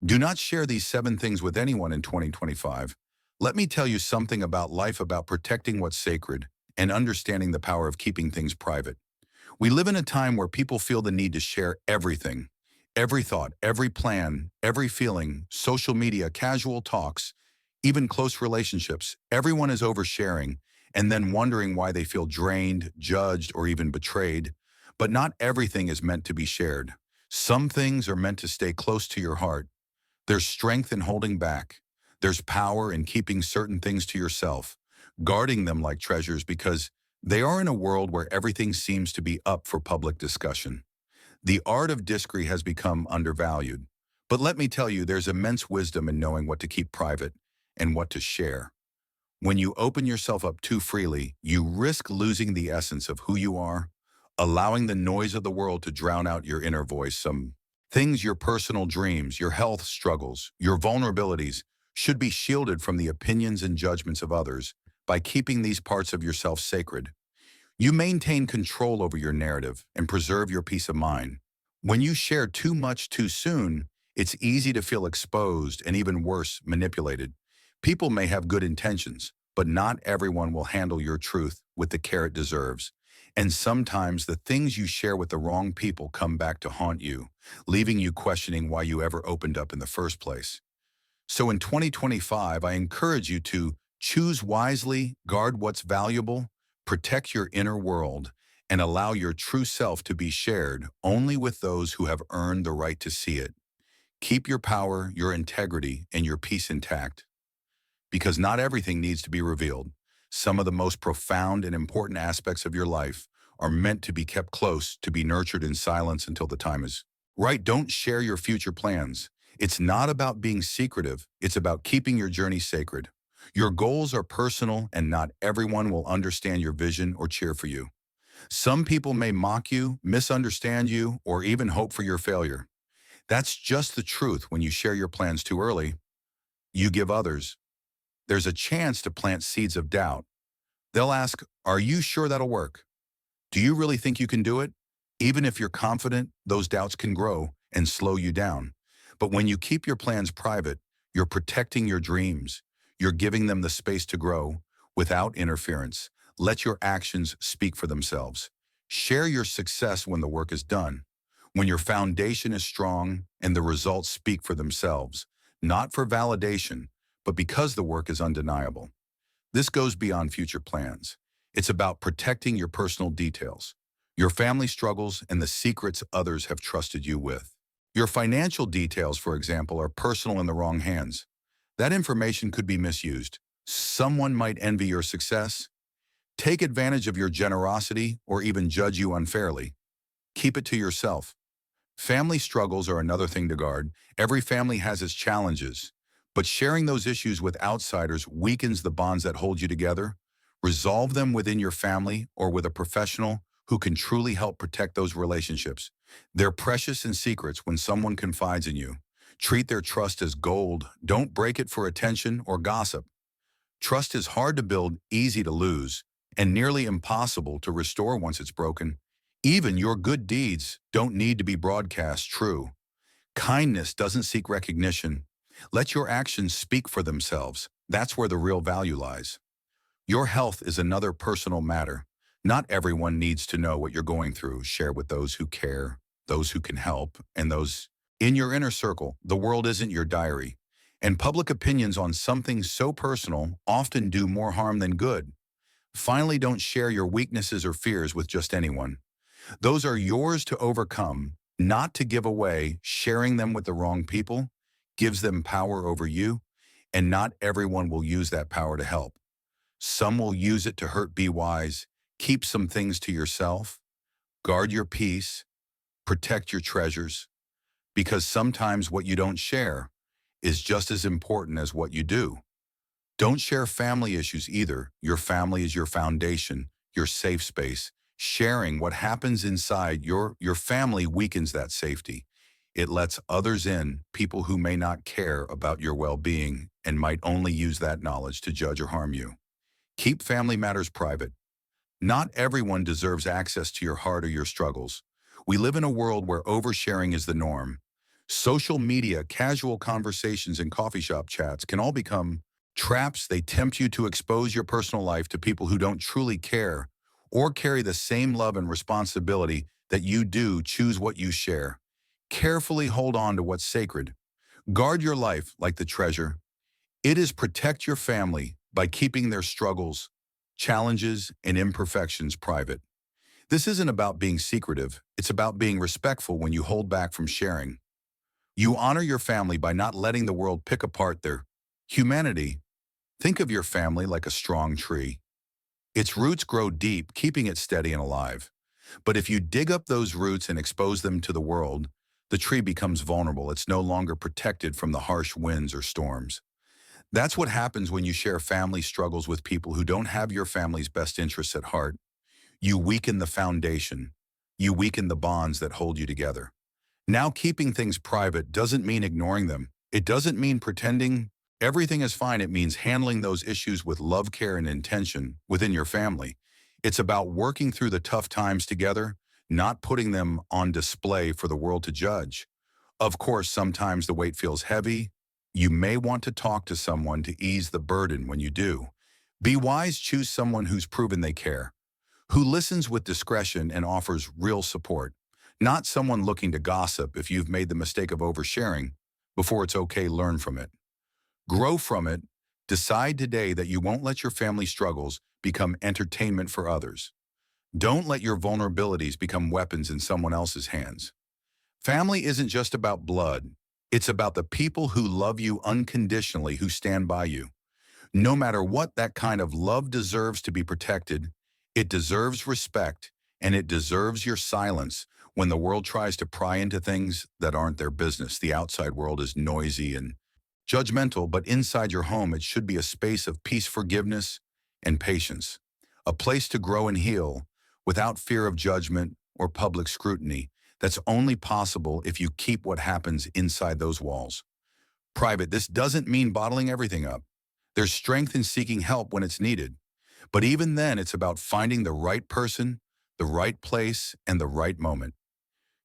Do not share these 7 things with anyone in 2025. Let me tell you something about life, about protecting what's sacred and understanding the power of keeping things private. We live in a time where people feel the need to share everything. Every thought, every plan, every feeling, social media, casual talks, even close relationships. Everyone is oversharing and then wondering why they feel drained, judged, or even betrayed. But not everything is meant to be shared. Some things are meant to stay close to your heart. There's strength in holding back. There's power in keeping certain things to yourself, guarding them like treasures because they are in a world where everything seems to be up for public discussion. The art of discretion has become undervalued. But let me tell you, there's immense wisdom in knowing what to keep private and what to share. When you open yourself up too freely, you risk losing the essence of who you are, allowing the noise of the world to drown out your inner voice. Some things, your personal dreams, your health struggles, your vulnerabilities, should be shielded from the opinions and judgments of others by keeping these parts of yourself sacred. You maintain control over your narrative and preserve your peace of mind. When you share too much too soon, it's easy to feel exposed and, even worse, manipulated. People may have good intentions, but not everyone will handle your truth with the care it deserves. And sometimes the things you share with the wrong people come back to haunt you, leaving you questioning why you ever opened up in the first place. So in 2025, I encourage you to choose wisely, guard what's valuable, protect your inner world, and allow your true self to be shared only with those who have earned the right to see it. Keep your power, your integrity, and your peace intact, because not everything needs to be revealed. Some of the most profound and important aspects of your life are meant to be kept close, to be nurtured in silence until the time is right. Don't share your future plans. It's not about being secretive. It's about keeping your journey sacred. Your goals are personal, and not everyone will understand your vision or cheer for you. Some people may mock you, misunderstand you, or even hope for your failure. That's just the truth. When you share your plans too early, you give others. There's a chance to plant seeds of doubt. They'll ask, "Are you sure that'll work? Do you really think you can do it?" Even if you're confident, those doubts can grow and slow you down. But when you keep your plans private, you're protecting your dreams. You're giving them the space to grow without interference. Let your actions speak for themselves. Share your success when the work is done, when your foundation is strong and the results speak for themselves, not for validation, but because the work is undeniable. This goes beyond future plans. It's about protecting your personal details, your family struggles, and the secrets others have trusted you with. Your financial details, for example, are personal in the wrong hands. That information could be misused. Someone might envy your success, take advantage of your generosity, or even judge you unfairly. Keep it to yourself. Family struggles are another thing to guard. Every family has its challenges, but sharing those issues with outsiders weakens the bonds that hold you together. Resolve them within your family or with a professional who can truly help protect those relationships. They're precious in secrets when someone confides in you. Treat their trust as gold. Don't break it for attention or gossip. Trust is hard to build, easy to lose, and nearly impossible to restore once it's broken. Even your good deeds don't need to be broadcast. True kindness doesn't seek recognition. Let your actions speak for themselves. That's where the real value lies. Your health is another personal matter. Not everyone needs to know what you're going through. Share with those who care, those who can help, and those in your inner circle. The world isn't your diary, and public opinions on something so personal often do more harm than good. Finally, don't share your weaknesses or fears with just anyone. Those are yours to overcome, not to give away. Sharing them with the wrong people gives them power over you, and not everyone will use that power to help. Some will use it to hurt. Be wise. Keep some things to yourself. Guard your peace. Protect your treasures. Because sometimes what you don't share is just as important as what you do. Don't share family issues either. Your family is your foundation, your safe space. Sharing what happens inside your family weakens that safety. It lets others in, people who may not care about your well-being and might only use that knowledge to judge or harm you. Keep family matters private. Not everyone deserves access to your heart or your struggles. We live in a world where oversharing is the norm. Social media, casual conversations, and coffee shop chats can all become traps. They tempt you to expose your personal life to people who don't truly care or carry the same love and responsibility that you do. Choose what you share. Carefully hold on to what's sacred. Guard your life like the treasure. It is protect your family by keeping their struggles, challenges, and imperfections private. This isn't about being secretive. It's about being respectful when you hold back from sharing. You honor your family by not letting the world pick apart their humanity. Think of your family like a strong tree. Its roots grow deep, keeping it steady and alive. But if you dig up those roots and expose them to the world, the tree becomes vulnerable. It's no longer protected from the harsh winds or storms. That's what happens when you share family struggles with people who don't have your family's best interests at heart. You weaken the foundation. You weaken the bonds that hold you together. Now, keeping things private doesn't mean ignoring them. It doesn't mean pretending everything is fine. It means handling those issues with love, care, and intention within your family. It's about working through the tough times together, not putting them on display for the world to judge. Of course, sometimes the weight feels heavy. You may want to talk to someone to ease the burden. When you do, be wise, choose someone who's proven they care, who listens with discretion and offers real support, not someone looking to gossip. If you've made the mistake of oversharing, before it's okay, learn from it. Grow from it. Decide today that you won't let your family struggles become entertainment for others. Don't let your vulnerabilities become weapons in someone else's hands. Family isn't just about blood. It's about the people who love you unconditionally, who stand by you. No matter what, that kind of love deserves to be protected. It deserves respect, and it deserves your silence when the world tries to pry into things that aren't their business. The outside world is noisy and judgmental, but inside your home, it should be a space of peace, forgiveness, and patience. A place to grow and heal without fear of judgment or public scrutiny. That's only possible if you keep what happens inside those walls private. This doesn't mean bottling everything up. There's strength in seeking help when it's needed. But even then, it's about finding the right person, the right place, and the right moment.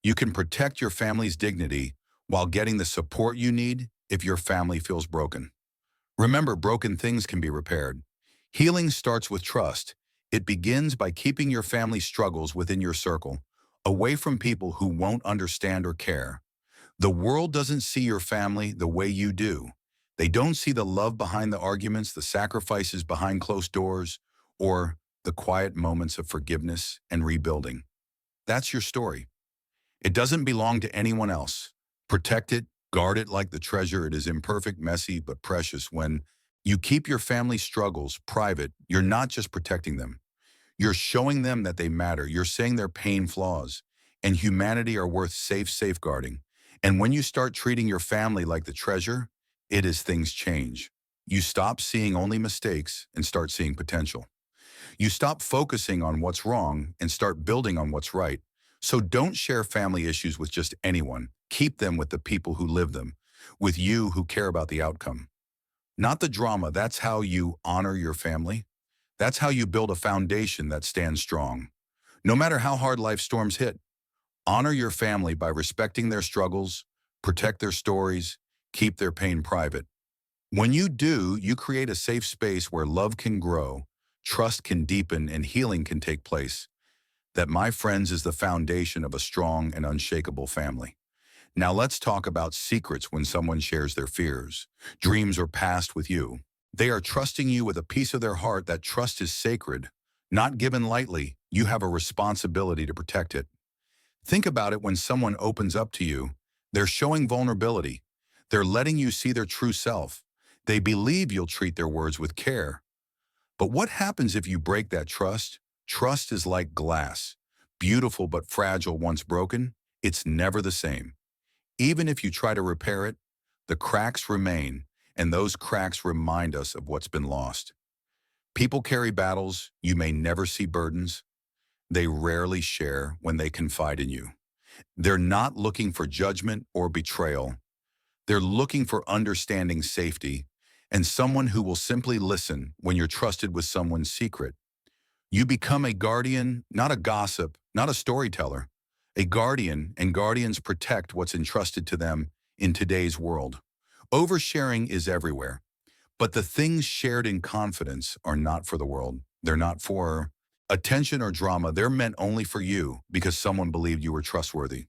You can protect your family's dignity while getting the support you need if your family feels broken. Remember, broken things can be repaired. Healing starts with trust. It begins by keeping your family struggles within your circle, away from people who won't understand or care. The world doesn't see your family the way you do. They don't see the love behind the arguments, the sacrifices behind closed doors, or the quiet moments of forgiveness and rebuilding. That's your story. It doesn't belong to anyone else. Protect it, guard it like the treasure. It is imperfect, messy, but precious. When you keep your family struggles private, you're not just protecting them. You're showing them that they matter. You're saying their pain, flaws, and humanity are worth safeguarding. And when you start treating your family like the treasure, it is things change. You stop seeing only mistakes and start seeing potential. You stop focusing on what's wrong and start building on what's right. So don't share family issues with just anyone. Keep them with the people who live them, with you who care about the outcome, not the drama. That's how you honor your family. That's how you build a foundation that stands strong. No matter how hard life storms hit, honor your family by respecting their struggles, protect their stories, keep their pain private. When you do, you create a safe space where love can grow, trust can deepen, and healing can take place. That, my friends, is the foundation of a strong and unshakable family. Now let's talk about secrets. When someone shares their fears, dreams, or past with you, they are trusting you with a piece of their heart. That trust is sacred, not given lightly. You have a responsibility to protect it. Think about it. When someone opens up to you, they're showing vulnerability. They're letting you see their true self. They believe you'll treat their words with care. But what happens if you break that trust? Trust is like glass, beautiful but fragile. Once broken, it's never the same. Even if you try to repair it, the cracks remain, and those cracks remind us of what's been lost. People carry battles you may never see, burdens they rarely share when they confide in you. They're not looking for judgment or betrayal. They're looking for understanding, safety, and someone who will simply listen. When you're trusted with someone's secret, you become a guardian, not a gossip, not a storyteller. A guardian, and guardians protect what's entrusted to them in today's world. Oversharing is everywhere, but the things shared in confidence are not for the world. They're not for attention or drama. They're meant only for you because someone believed you were trustworthy.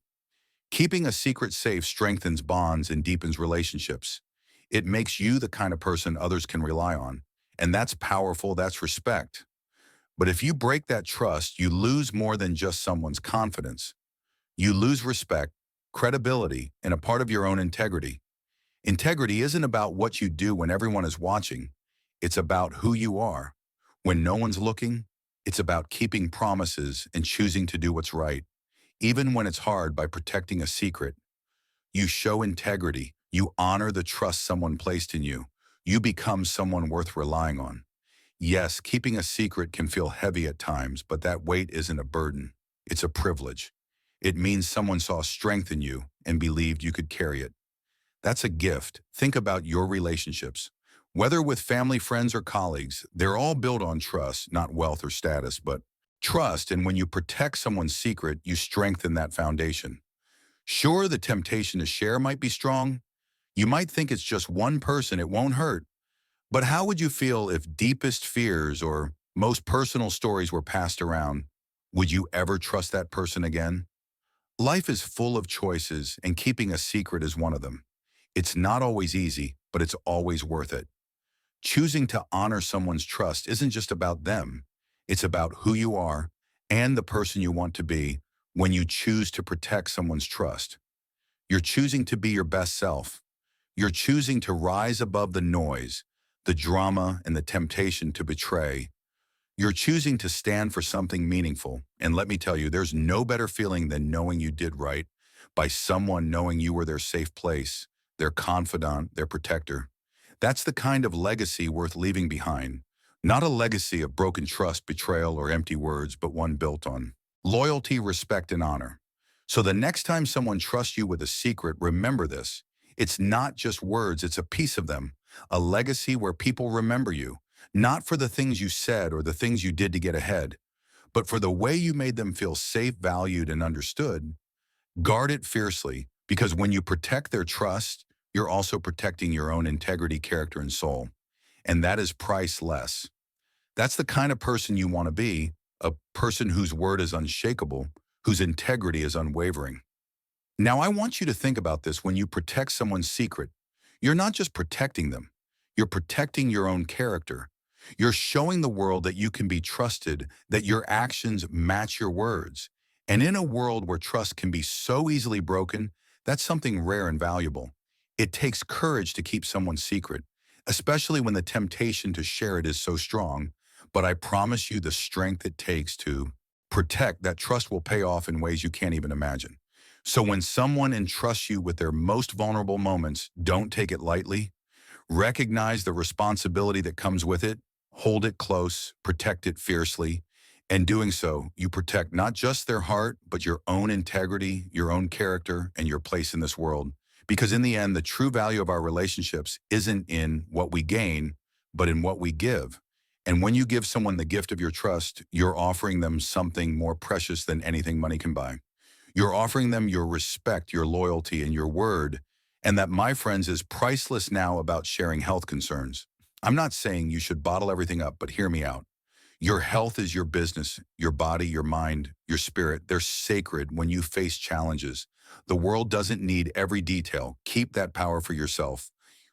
Keeping a secret safe strengthens bonds and deepens relationships. It makes you the kind of person others can rely on. And that's powerful, that's respect. But if you break that trust, you lose more than just someone's confidence. You lose respect, credibility, and a part of your own integrity. Integrity isn't about what you do when everyone is watching. It's about who you are. When no one's looking, it's about keeping promises and choosing to do what's right, even when it's hard. By protecting a secret, you show integrity. You honor the trust someone placed in you. You become someone worth relying on. Yes, keeping a secret can feel heavy at times, but that weight isn't a burden. It's a privilege. It means someone saw strength in you and believed you could carry it. That's a gift. Think about your relationships. Whether with family, friends, or colleagues, they're all built on trust, not wealth or status, but trust. And when you protect someone's secret, you strengthen that foundation. Sure, the temptation to share might be strong. You might think it's just one person, it won't hurt. But how would you feel if deepest fears or most personal stories were passed around? Would you ever trust that person again? Life is full of choices, and keeping a secret is one of them. It's not always easy, but it's always worth it. Choosing to honor someone's trust isn't just about them. It's about who you are and the person you want to be when you choose to protect someone's trust. You're choosing to be your best self. You're choosing to rise above the noise, the drama, and the temptation to betray. You're choosing to stand for something meaningful. And let me tell you, there's no better feeling than knowing you did right by someone knowing you were their safe place, their confidant, their protector. That's the kind of legacy worth leaving behind. Not a legacy of broken trust, betrayal, or empty words, but one built on loyalty, respect, and honor. So the next time someone trusts you with a secret, remember this. It's not just words, it's a piece of them, a legacy where people remember you, not for the things you said or the things you did to get ahead, but for the way you made them feel safe, valued, and understood. Guard it fiercely, because when you protect their trust, you're also protecting your own integrity, character, and soul. And that is priceless. That's the kind of person you want to be, a person whose word is unshakable, whose integrity is unwavering. Now, I want you to think about this. When you protect someone's secret, you're not just protecting them, you're protecting your own character. You're showing the world that you can be trusted, that your actions match your words. And in a world where trust can be so easily broken, that's something rare and valuable. It takes courage to keep someone's secret, especially when the temptation to share it is so strong. But I promise you, the strength it takes to protect that trust will pay off in ways you can't even imagine. So when someone entrusts you with their most vulnerable moments, don't take it lightly. Recognize the responsibility that comes with it. Hold it close, protect it fiercely. And doing so, you protect not just their heart, but your own integrity, your own character, and your place in this world. Because in the end, the true value of our relationships isn't in what we gain, but in what we give. And when you give someone the gift of your trust, you're offering them something more precious than anything money can buy. You're offering them your respect, your loyalty, and your word. And that, my friends, is priceless. Now, about sharing health concerns. I'm not saying you should bottle everything up, but hear me out. Your health is your business, your body, your mind, your spirit. They're sacred when you face challenges. The world doesn't need every detail. Keep that power for yourself.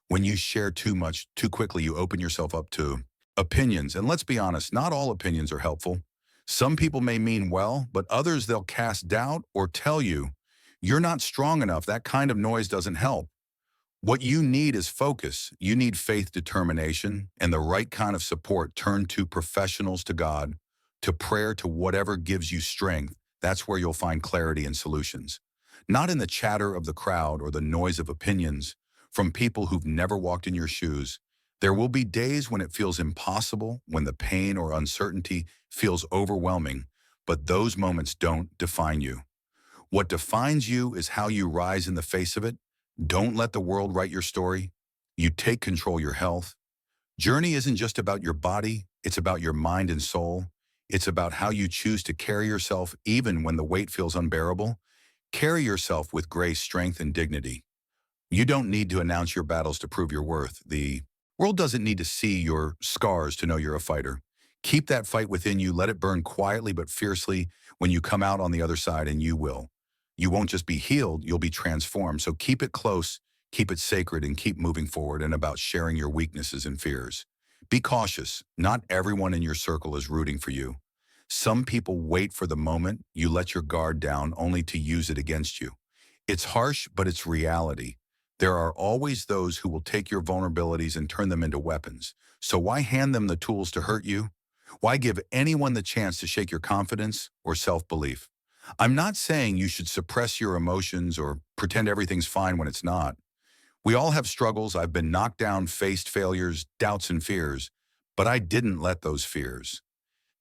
When you share too much, too quickly, you open yourself up to opinions. And let's be honest, not all opinions are helpful. Some people may mean well, but others, they'll cast doubt or tell you, you're not strong enough. That kind of noise doesn't help. What you need is focus. You need faith, determination, and the right kind of support. Turn to professionals, to God, to prayer, to whatever gives you strength. That's where you'll find clarity and solutions. Not in the chatter of the crowd or the noise of opinions from people who've never walked in your shoes. There will be days when it feels impossible, when the pain or uncertainty feels overwhelming, but those moments don't define you. What defines you is how you rise in the face of it. Don't let the world write your story. You take control of your health. Journey isn't just about your body, it's about your mind and soul. It's about how you choose to carry yourself even when the weight feels unbearable. Carry yourself with grace, strength, and dignity. You don't need to announce your battles to prove your worth. The world doesn't need to see your scars to know you're a fighter. Keep that fight within you. Let it burn quietly but fiercely when you come out on the other side, and you will. You won't just be healed, you'll be transformed. So keep it close, keep it sacred, and keep moving forward and about sharing your weaknesses and fears. Be cautious. Not everyone in your circle is rooting for you. Some people wait for the moment you let your guard down only to use it against you. It's harsh, but it's reality. There are always those who will take your vulnerabilities and turn them into weapons. So why hand them the tools to hurt you? Why give anyone the chance to shake your confidence or self-belief? I'm not saying you should suppress your emotions or pretend everything's fine when it's not. We all have struggles. I've been knocked down, faced failures, doubts, and fears, but I didn't let those fears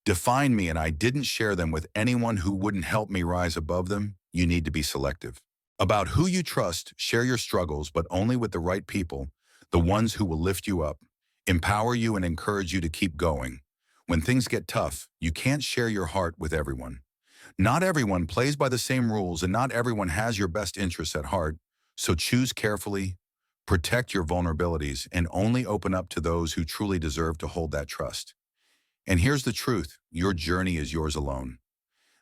define me, and I didn't share them with anyone who wouldn't help me rise above them. You need to be selective about who you trust. Share your struggles, but only with the right people, the ones who will lift you up, empower you, and encourage you to keep going. When things get tough, you can't share your heart with everyone. Not everyone plays by the same rules, and not everyone has your best interests at heart. So choose carefully, protect your vulnerabilities, and only open up to those who truly deserve to hold that trust. And here's the truth: your journey is yours alone.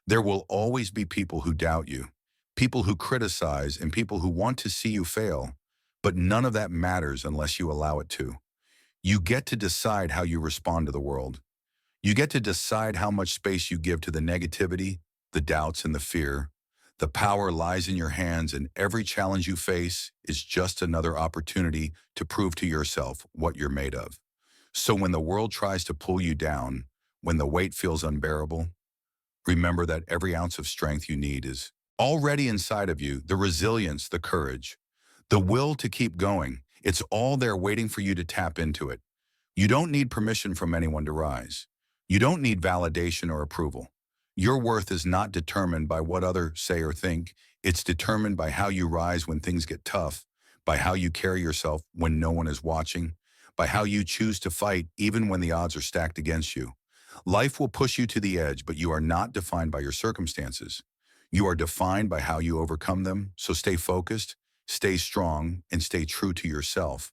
There will always be people who doubt you, people who criticize, and people who want to see you fail. But none of that matters unless you allow it to. You get to decide how you respond to the world. You get to decide how much space you give to the negativity, the doubts, and the fear. The power lies in your hands, and every challenge you face is just another opportunity to prove to yourself what you're made of. So when the world tries to pull you down, when the weight feels unbearable, remember that every ounce of strength you need is already inside of you: the resilience, the courage, the will to keep going. It's all there waiting for you to tap into it. You don't need permission from anyone to rise. You don't need validation or approval. Your worth is not determined by what others say or think. It's determined by how you rise when things get tough, by how you carry yourself when no one is watching, by how you choose to fight even when the odds are stacked against you. Life will push you to the edge, but you are not defined by your circumstances. You are defined by how you overcome them. So stay focused, stay strong, and stay true to yourself.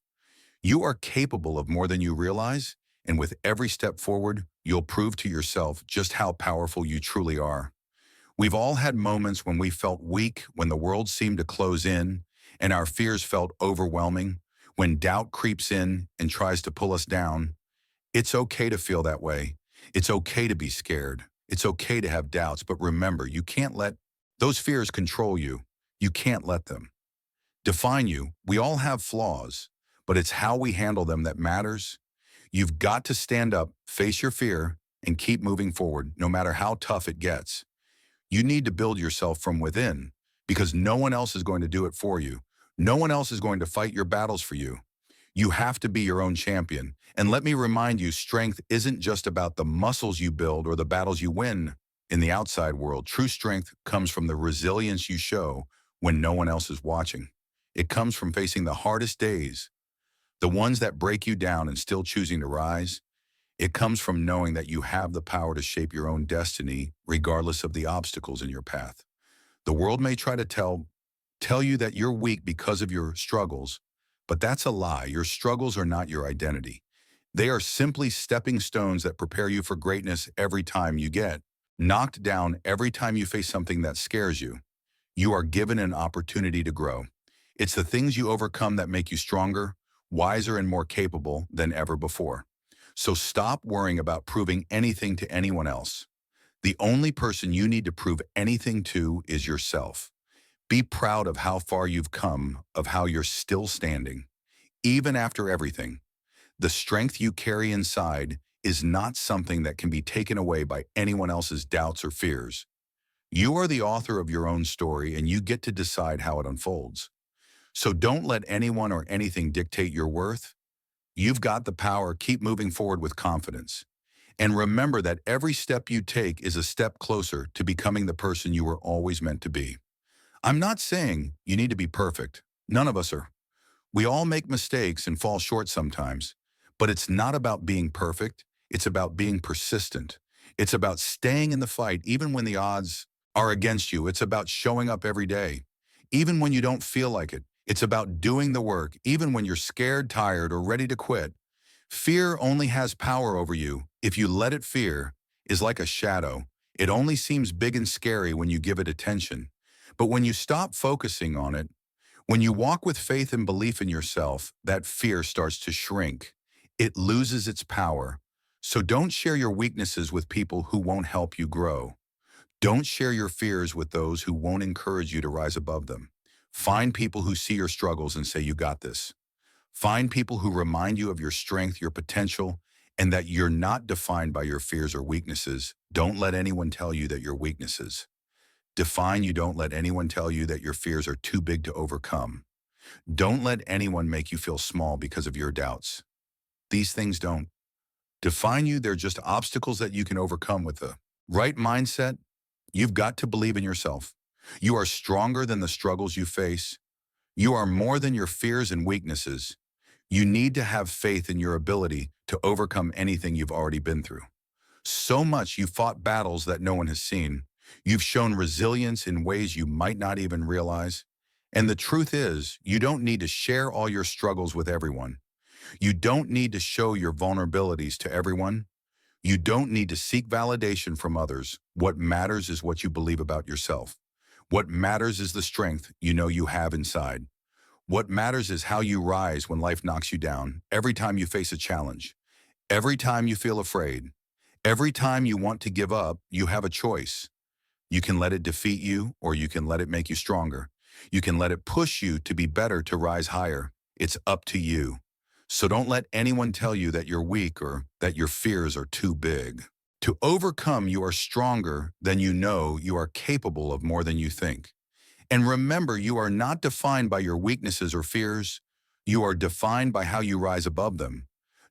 You are capable of more than you realize, and with every step forward, you'll prove to yourself just how powerful you truly are. We've all had moments when we felt weak, when the world seemed to close in, and our fears felt overwhelming, when doubt creeps in and tries to pull us down. It's okay to feel that way. It's okay to be scared. It's okay to have doubts, but remember, you can't let those fears control you. You can't let them define you. We all have flaws, but it's how we handle them that matters. You've got to stand up, face your fear, and keep moving forward, no matter how tough it gets. You need to build yourself from within, because no one else is going to do it for you. No one else is going to fight your battles for you. You have to be your own champion. And let me remind you, strength isn't just about the muscles you build or the battles you win in the outside world. True strength comes from the resilience you show when no one else is watching. It comes from facing the hardest days, the ones that break you down, and still choosing to rise. It comes from knowing that you have the power to shape your own destiny, regardless of the obstacles in your path. The world may try to tell you that you're weak because of your struggles, but that's a lie. Your struggles are not your identity. They are simply stepping stones that prepare you for greatness. Every time you get knocked down, every time you face something that scares you, you are given an opportunity to grow. It's the things you overcome that make you stronger, wiser, and more capable than ever before. So stop worrying about proving anything to anyone else. The only person you need to prove anything to is yourself. Be proud of how far you've come, of how you're still standing. Even after everything, the strength you carry inside is not something that can be taken away by anyone else's doubts or fears. You are the author of your own story, and you get to decide how it unfolds. So don't let anyone or anything dictate your worth. You've got the power. Keep moving forward with confidence. And remember that every step you take is a step closer to becoming the person you were always meant to be. I'm not saying you need to be perfect. None of us are. We all make mistakes and fall short sometimes. But it's not about being perfect. It's about being persistent. It's about staying in the fight even when the odds are against you. It's about showing up every day, even when you don't feel like it. It's about doing the work, even when you're scared, tired, or ready to quit. Fear only has power over you if you let it. Fear is like a shadow. It only seems big and scary when you give it attention. But when you stop focusing on it, when you walk with faith and belief in yourself, that fear starts to shrink. It loses its power. So don't share your weaknesses with people who won't help you grow. Don't share your fears with those who won't encourage you to rise above them. Find people who see your struggles and say, you got this. Find people who remind you of your strength, your potential, and that you're not defined by your fears or weaknesses. Don't let anyone tell you that your weaknesses. Define you. Don't let anyone tell you that your fears are too big to overcome. Don't let anyone make you feel small because of your doubts. These things don't define you. They're just obstacles that you can overcome with the right mindset. You've got to believe in yourself. You are stronger than the struggles you face. You are more than your fears and weaknesses. You need to have faith in your ability to overcome anything you've already been through. So much you fought battles that no one has seen. You've shown resilience in ways you might not even realize. And the truth is, you don't need to share all your struggles with everyone. You don't need to show your vulnerabilities to everyone. You don't need to seek validation from others. What matters is what you believe about yourself. What matters is the strength you know you have inside. What matters is how you rise when life knocks you down. Every time you face a challenge, every time you feel afraid, every time you want to give up, you have a choice. You can let it defeat you, or you can let it make you stronger. You can let it push you to be better, to rise higher. It's up to you. So don't let anyone tell you that you're weak or that your fears are too big. To overcome, you are stronger than you know. You are capable of more than you think. And remember, you are not defined by your weaknesses or fears. You are defined by how you rise above them.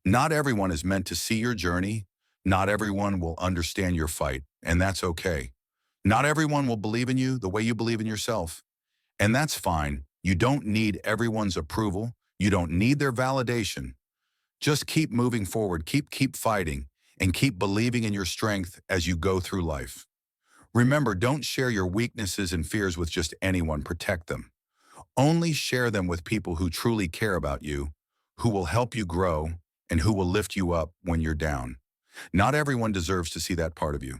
Not everyone is meant to see your journey. Not everyone will understand your fight, and that's okay. Not everyone will believe in you the way you believe in yourself, and that's fine. You don't need everyone's approval. You don't need their validation. Just keep moving forward, keep fighting, and keep believing in your strength as you go through life. Remember, don't share your weaknesses and fears with just anyone. Protect them. Only share them with people who truly care about you, who will help you grow, and who will lift you up when you're down. Not everyone deserves to see that part of you.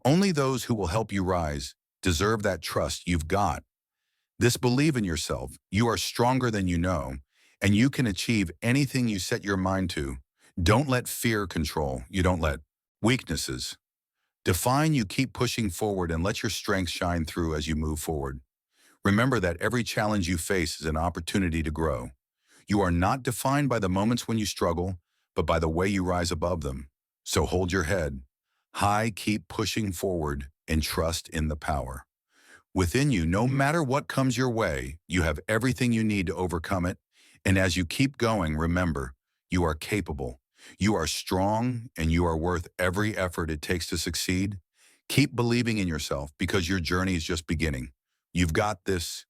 Only those who will help you rise deserve that trust you've got. This believe in yourself. You are stronger than you know, and you can achieve anything you set your mind to. Don't let fear control. You don't let weaknesses define you. Keep pushing forward and let your strength shine through as you move forward. Remember that every challenge you face is an opportunity to grow. You are not defined by the moments when you struggle, but by the way you rise above them. So hold your head high, keep pushing forward, and trust in the power within you. No matter what comes your way, you have everything you need to overcome it. And as you keep going, remember, you are capable. You are strong, and you are worth every effort it takes to succeed. Keep believing in yourself because your journey is just beginning. You've got this.